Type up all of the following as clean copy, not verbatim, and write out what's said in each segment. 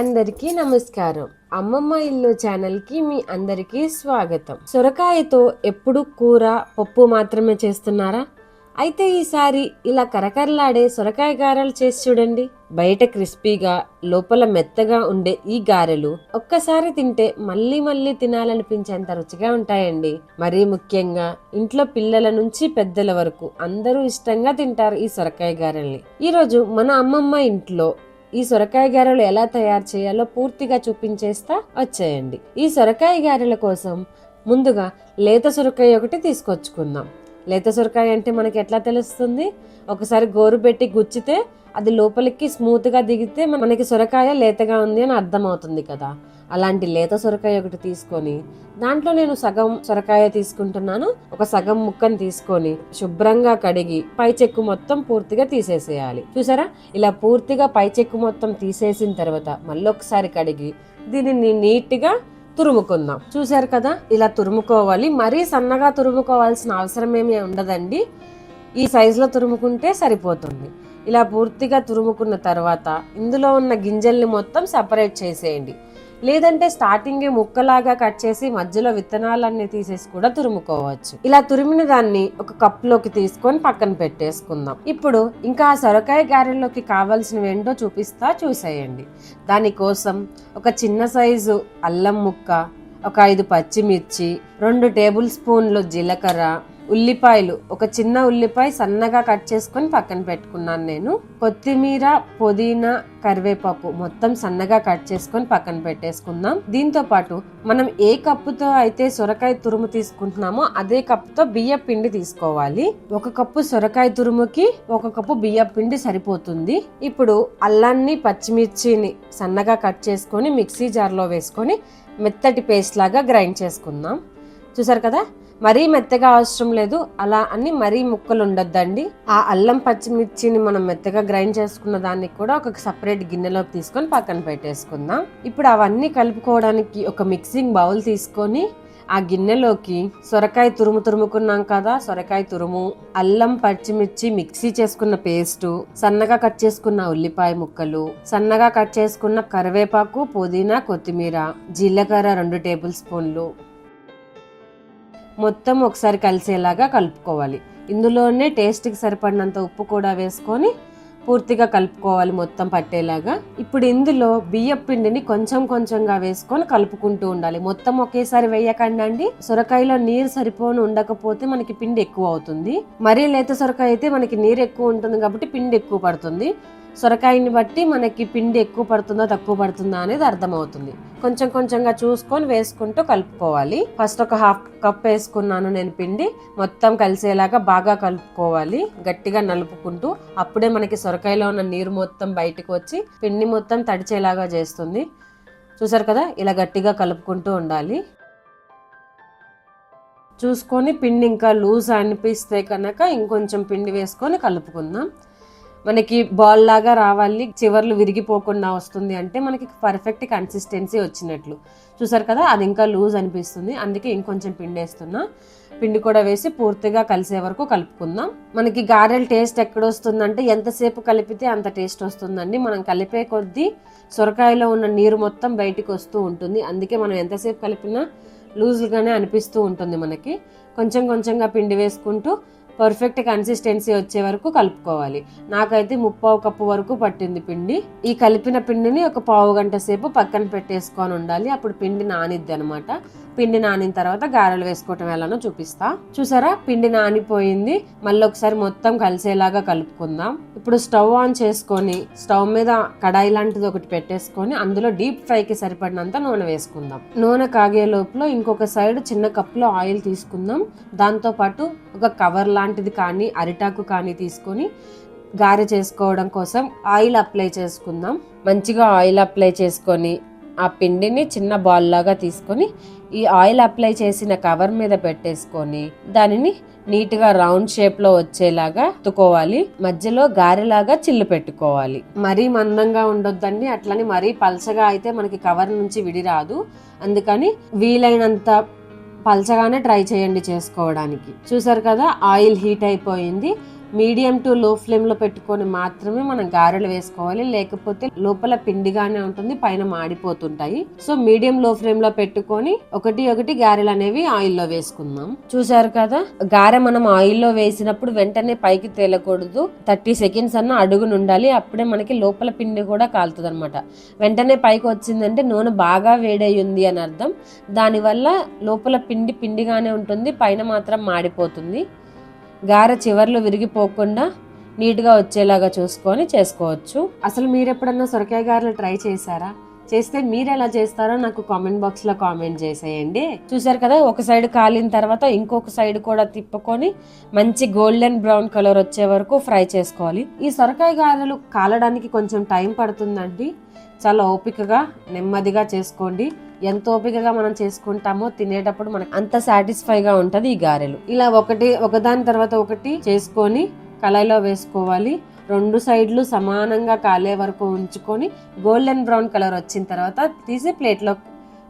అందరికీ నమస్కారం. అమ్మమ్మ ఇల్లు ఛానల్కి మీ అందరికీ స్వాగతం. సొరకాయతో ఎప్పుడు కూర పప్పు మాత్రమే చేస్తున్నారా? అయితే ఈసారి ఇలా కరకరలాడే సొరకాయ గారెలు చేసి చూడండి. బయట క్రిస్పీగా లోపల మెత్తగా ఉండే ఈ గారెలు ఒక్కసారి తింటే మళ్ళీ మళ్ళీ తినాలనిపించేంత రుచిగా ఉంటాయండి. మరీ ముఖ్యంగా ఇంట్లో పిల్లల నుంచి పెద్దల వరకు అందరూ ఇష్టంగా తింటారు ఈ సొరకాయ గారెల్ని. ఈరోజు మన అమ్మమ్మ ఇంట్లో ఈ సొరకాయ గారెలు ఎలా తయారు చేయాలో పూర్తిగా చూపించేస్తా, వచ్చేయండి. ఈ సొరకాయ గారెల కోసం ముందుగా లేత సొరకాయ ఒకటి తీసుకొచ్చుకుందాం. లేత సొరకాయ అంటే మనకి ఎట్లా తెలుస్తుంది? ఒకసారి గోరు పెట్టి గుచ్చితే అది లోపలికి స్మూత్ గా దిగితే మనకి సొరకాయ లేతగా ఉంది అని అర్థం అవుతుంది కదా. అలాంటి లేత సొరకాయ ఒకటి తీసుకొని దాంట్లో నేను సగం సొరకాయ తీసుకుంటున్నాను. ఒక సగం ముక్కను తీసుకొని శుభ్రంగా కడిగి పై చెక్కు మొత్తం పూర్తిగా తీసేసేయాలి. చూసారా, ఇలా పూర్తిగా పై చెక్కు మొత్తం తీసేసిన తర్వాత మళ్ళీ ఒకసారి కడిగి దీనిని నీట్ గా తురుముకుందాం. చూసారు కదా, ఇలా తురుముకోవాలి. మరీ సన్నగా తురుముకోవాల్సిన అవసరం ఏమీ ఉండదండి. ఈ సైజులో తురుముకుంటే సరిపోతుంది. ఇలా పూర్తిగా తురుముకున్న తర్వాత ఇందులో ఉన్న గింజల్ని మొత్తం సెపరేట్ చేసేయండి. లేదంటే స్టార్టింగే ముక్కలాగా కట్ చేసి మధ్యలో విత్తనాలన్నీ తీసేసి కూడా తురుముకోవచ్చు. ఇలా తురిమిన దాన్ని ఒక కప్లోకి తీసుకొని పక్కన పెట్టేసుకుందాం. ఇప్పుడు ఇంకా ఆ సొరకాయ గారెల్లోకి కావాల్సినవి ఏంటో చూసేయండి. దానికోసం ఒక చిన్న సైజు అల్లం ముక్క, ఒక 5 పచ్చిమిర్చి, 2 టేబుల్ స్పూన్లు జీలకర్ర, ఉల్లిపాయలు, ఒక చిన్న ఉల్లిపాయ సన్నగా కట్ చేసుకొని పక్కన పెట్టుకున్నాను నేను. కొత్తిమీర, పుదీనా, కరివేపాకు మొత్తం సన్నగా కట్ చేసుకొని పక్కన పెట్టేసుకుందాం. దీంతో పాటు మనం ఏ కప్పుతో అయితే సొరకాయ తురుము తీసుకుంటున్నామో అదే కప్పుతో బియ్య పిండి తీసుకోవాలి. 1 కప్పు సొరకాయ తురుముకి 1 కప్పు బియ్య పిండి సరిపోతుంది. ఇప్పుడు అల్లాన్ని, పచ్చిమిర్చిని సన్నగా కట్ చేసుకొని మిక్సీ జార్లో వేసుకొని మెత్తటి పేస్ట్ లాగా గ్రైండ్ చేసుకుందాం. చూసారు కదా, మరీ మెత్తగా అవసరం లేదు, అలా అని మరీ ముక్కలు ఉండొద్దండి. ఆ అల్లం పచ్చిమిర్చిని మనం మెత్తగా గ్రైండ్ చేసుకున్న దాన్ని కూడా ఒక సపరేట్ గిన్నెలోకి తీసుకొని పక్కన పెట్టేసుకుందాం. ఇప్పుడు అవన్నీ కలుపుకోవడానికి ఒక మిక్సింగ్ బౌల్ తీసుకొని ఆ గిన్నెలోకి సొరకాయ తురుముకున్నాం కదా, సొరకాయ తురుము, అల్లం పచ్చిమిర్చి మిక్సీ చేసుకున్న పేస్టు, సన్నగా కట్ చేసుకున్న ఉల్లిపాయ ముక్కలు, సన్నగా కట్ చేసుకున్న కరివేపాకు, పుదీనా, కొత్తిమీర, జీలకర్ర 2 టేబుల్ స్పూన్లు మొత్తం ఒకసారి కలిసేలాగా కలుపుకోవాలి. ఇందులోనే టేస్ట్కి సరిపడినంత ఉప్పు కూడా వేసుకొని పూర్తిగా కలుపుకోవాలి మొత్తం పట్టేలాగా. ఇప్పుడు ఇందులో బియ్యం పిండిని కొంచెం కొంచెంగా వేసుకొని కలుపుకుంటూ ఉండాలి. మొత్తం ఒకేసారి వేయకండి. సొరకాయలో నీరు సరిపోను ఉండకపోతే మనకి పిండి ఎక్కువ అవుతుంది. మరీ లేత సొరకాయ అయితే మనకి నీరు ఎక్కువ ఉంటుంది కాబట్టి పిండి ఎక్కువ పడుతుంది. సొరకాయని బట్టి మనకి పిండి ఎక్కువ పడుతుందా తక్కువ పడుతుందా అనేది అర్థమవుతుంది. కొంచెం కొంచెంగా చూసుకొని వేసుకుంటూ కలుపుకోవాలి. ఫస్ట్ ఒక 1/2 కప్ వేసుకున్నాను నేను పిండి. మొత్తం కలిసేలాగా బాగా కలుపుకోవాలి, గట్టిగా నలుపుకుంటూ. అప్పుడే మనకి సొరకాయలో ఉన్న నీరు మొత్తం బయటకు వచ్చి పిండి మొత్తం తడిచేలాగా చేస్తుంది. చూసారు కదా, ఇలా గట్టిగా కలుపుకుంటూ ఉండాలి. చూసుకొని పిండి ఇంకా లూజ్ అనిపిస్తే కనుక ఇంకొంచెం పిండి వేసుకొని కలుపుకుందాం. మనకి బాల్ లాగా రావాలి, చివర్లు విరిగిపోకుండా వస్తుంది అంటే మనకి పర్ఫెక్ట్ కన్సిస్టెన్సీ వచ్చినట్లు. చూసారు కదా, అది ఇంకా లూజ్ అనిపిస్తుంది, అందుకే ఇంకొంచెం పిండి వేస్తున్నా. పిండి కూడా వేసి పూర్తిగా కలిసే వరకు కలుపుకుందాం. మనకి గారెల టేస్ట్ ఎక్కడ వస్తుందంటే ఎంతసేపు కలిపితే అంత టేస్ట్ వస్తుందండి. మనం కలిపే కొద్దీ సొరకాయలో ఉన్న నీరు మొత్తం బయటికి వస్తూ ఉంటుంది. అందుకే మనం ఎంతసేపు కలిపినా లూజ్గానే అనిపిస్తూ ఉంటుంది మనకి. కొంచెం కొంచెంగా పిండి వేసుకుంటూ పర్ఫెక్ట్ కన్సిస్టెన్సీ వచ్చే వరకు కలుపుకోవాలి. నాకైతే 3/4 కప్పు వరకు పట్టింది పిండి. ఈ కలిపిన పిండిని ఒక 1/2 గంట సేపు పక్కన పెట్టేసుకొని ఉండాలి. అప్పుడు పిండి నానిద్ది అనమాట. పిండి నానిన తర్వాత గారెలు వేసుకోవటం ఎలానో చూపిస్తా. చూసారా, పిండి నానిపోయింది. మళ్ళీ ఒకసారి మొత్తం కలిసేలాగా కలుపుకుందాం. ఇప్పుడు స్టవ్ ఆన్ చేసుకొని స్టవ్ మీద కడాయి లాంటిది ఒకటి పెట్టేసుకొని అందులో డీప్ ఫ్రైకి సరిపడినంత నూనె వేసుకుందాం. నూనె కాగే లోపల ఇంకొక సైడ్ చిన్న కప్లో ఆయిల్ తీసుకుందాం. దాంతో పాటు ఒక కవర్ లాంటిది కానీ అరిటాకు కానీ తీసుకొని గారె చేసుకోవడం కోసం ఆయిల్ అప్లై చేసుకుందాం. మంచిగా ఆయిల్ అప్లై చేసుకొని ఆ పిండిని చిన్న బాల్ లాగా తీసుకొని ఈ ఆయిల్ అప్లై చేసిన కవర్ మీద పెట్టేసుకొని దానిని నీట్గా రౌండ్ షేప్ లో వచ్చేలాగా తుక్కోవాలి. మధ్యలో గారెలాగా చిల్లు పెట్టుకోవాలి. మరీ మందంగా ఉండొద్దండి, అట్లని మరీ పల్చగా అయితే మనకి కవర్ నుంచి విడి రాదు. అందుకని వీలైనంత పల్చగానే ట్రై చేయండి చేసుకోవడానికి. చూసారు కదా, ఆయిల్ హీట్ అయిపోయింది. మీడియం టు లో ఫ్లేమ్ లో పెట్టుకొని మాత్రమే మనం గారెలు వేసుకోవాలి, లేకపోతే లోపల పిండిగానే ఉంటుంది, పైన మాడిపోతుంటాయి. సో మీడియం లో ఫ్లేమ్ లో పెట్టుకొని ఒకటి గారెలు అనేవి ఆయిల్లో వేసుకుందాం. చూసారు కదా, గారె మనం ఆయిల్లో వేసినప్పుడు వెంటనే పైకి తేలకూడదు, 30 సెకండ్స్ అన్న అడుగును ఉండాలి. అప్పుడే మనకి లోపల పిండి కూడా కాలుతుంది అనమాట. వెంటనే పైకి వచ్చిందంటే నూనె బాగా వేడయ్యింది అని అర్థం. దానివల్ల లోపల పిండిగానే ఉంటుంది, పైన మాత్రం మాడిపోతుంది. గారె చివర్లు విరిగిపోకుండా నీట్గా వచ్చేలాగా చూసుకొని చేసుకోవచ్చు. అసలు మీరు ఎప్పుడన్నా సొరకాయ గారెలు ట్రై చేశారా? చేస్తే మీరు ఎలా చేస్తారో నాకు కామెంట్ బాక్స్ లో కామెంట్ చేసేయండి. చూసారు కదా, ఒక సైడ్ కాలిన తర్వాత ఇంకొక సైడ్ కూడా తిప్పుకొని మంచి గోల్డెన్ బ్రౌన్ కలర్ వచ్చే వరకు ఫ్రై చేసుకోవాలి. ఈ సొరకాయ గారెలు కాలడానికి కొంచెం టైం పడుతుందండి. చాలా ఓపికగా నెమ్మదిగా చేసుకోండి. ఎంత ఓపికగా మనం చేసుకుంటామో తినేటప్పుడు మనకు అంత సాటిస్ఫైగా ఉంటది ఈ గారెలు. ఇలా ఒకదాని తర్వాత ఒకటి చేసుకొని కళాయిలో వేసుకోవాలి. 2 సైడ్లు సమానంగా కాలే వరకు ఉంచుకొని గోల్డెన్ బ్రౌన్ కలర్ వచ్చిన తర్వాత తీసి ప్లేట్లో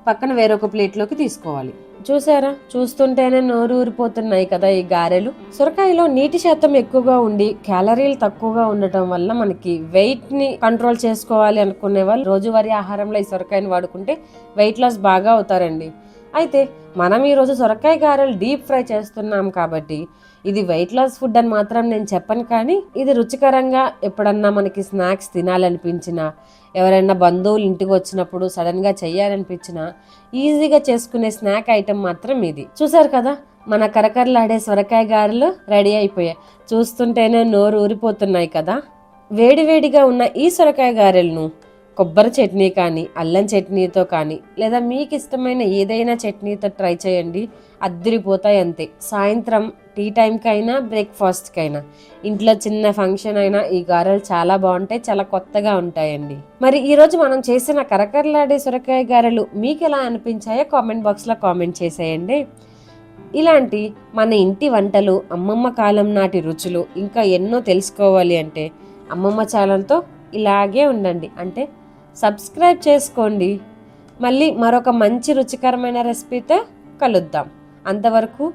పక్కన వేరొక ప్లేట్లోకి తీసుకోవాలి. చూసారా, చూస్తుంటేనే నోరు ఊరిపోతున్నాయి కదా ఈ గారెలు. సొరకాయలో నీటి శాతం ఎక్కువగా ఉండి క్యాలరీలు తక్కువగా ఉండటం వల్ల మనకి వెయిట్ ని కంట్రోల్ చేసుకోవాలి అనుకునే వాళ్ళు రోజువారీ ఆహారంలో ఈ సొరకాయని వాడుకుంటే వెయిట్ లాస్ బాగా అవుతారండి. అయితే మనం ఈరోజు సొరకాయ గారెలు డీప్ ఫ్రై చేస్తున్నాం కాబట్టి ఇది వెయిట్ లాస్ ఫుడ్ అని మాత్రం నేను చెప్పను, కానీ ఇది రుచికరంగా ఎప్పుడన్నా మనకి స్నాక్స్ తినాలనిపించినా, ఎవరైనా బంధువులు ఇంటికి వచ్చినప్పుడు సడన్ గా చెయ్యాలనిపించినా ఈజీగా చేసుకునే స్నాక్ ఐటెం మాత్రం ఇది. చూసారు కదా, మన కరకరలాడే సొరకాయ గారెలు రెడీ అయిపోయాయి. చూస్తుంటేనే నోరు ఊరిపోతున్నాయి కదా. వేడివేడిగా ఉన్న ఈ సొరకాయ గారెలను కొబ్బరి చట్నీ కానీ, అల్లం చట్నీతో కానీ, లేదా మీకు ఇష్టమైన ఏదైనా చట్నీతో ట్రై చేయండి, అద్దరిపోతాయి అంతే. సాయంత్రం టీ టైంకైనా బ్రేక్ఫాస్ట్కైనా, ఇంట్లో చిన్న ఫంక్షన్ అయినా ఈ గారెలు చాలా బాగుంటాయి, చాలా కొత్తగా ఉంటాయండి. మరి ఈరోజు మనం చేసిన కరకరలాడే సొరకాయ గారెలు మీకు ఎలా అనిపించాయో కామెంట్ బాక్స్లో కామెంట్ చేసేయండి. ఇలాంటి మన ఇంటి వంటలు, అమ్మమ్మ కాలం నాటి రుచులు ఇంకా ఎన్నో తెలుసుకోవాలి అంటే అమ్మమ్మ ఛానల్తో ఇలాగే ఉండండి, అంటే సబ్స్క్రైబ్ చేసుకోండి. మళ్ళీ మరొక మంచి రుచికరమైన రెసిపీతో కలుద్దాం. అంతవరకు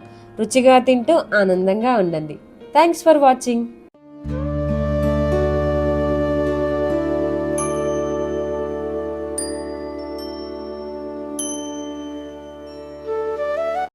రుచిగా తింటూ ఆనందంగా ఉండండి. Thanks for watching.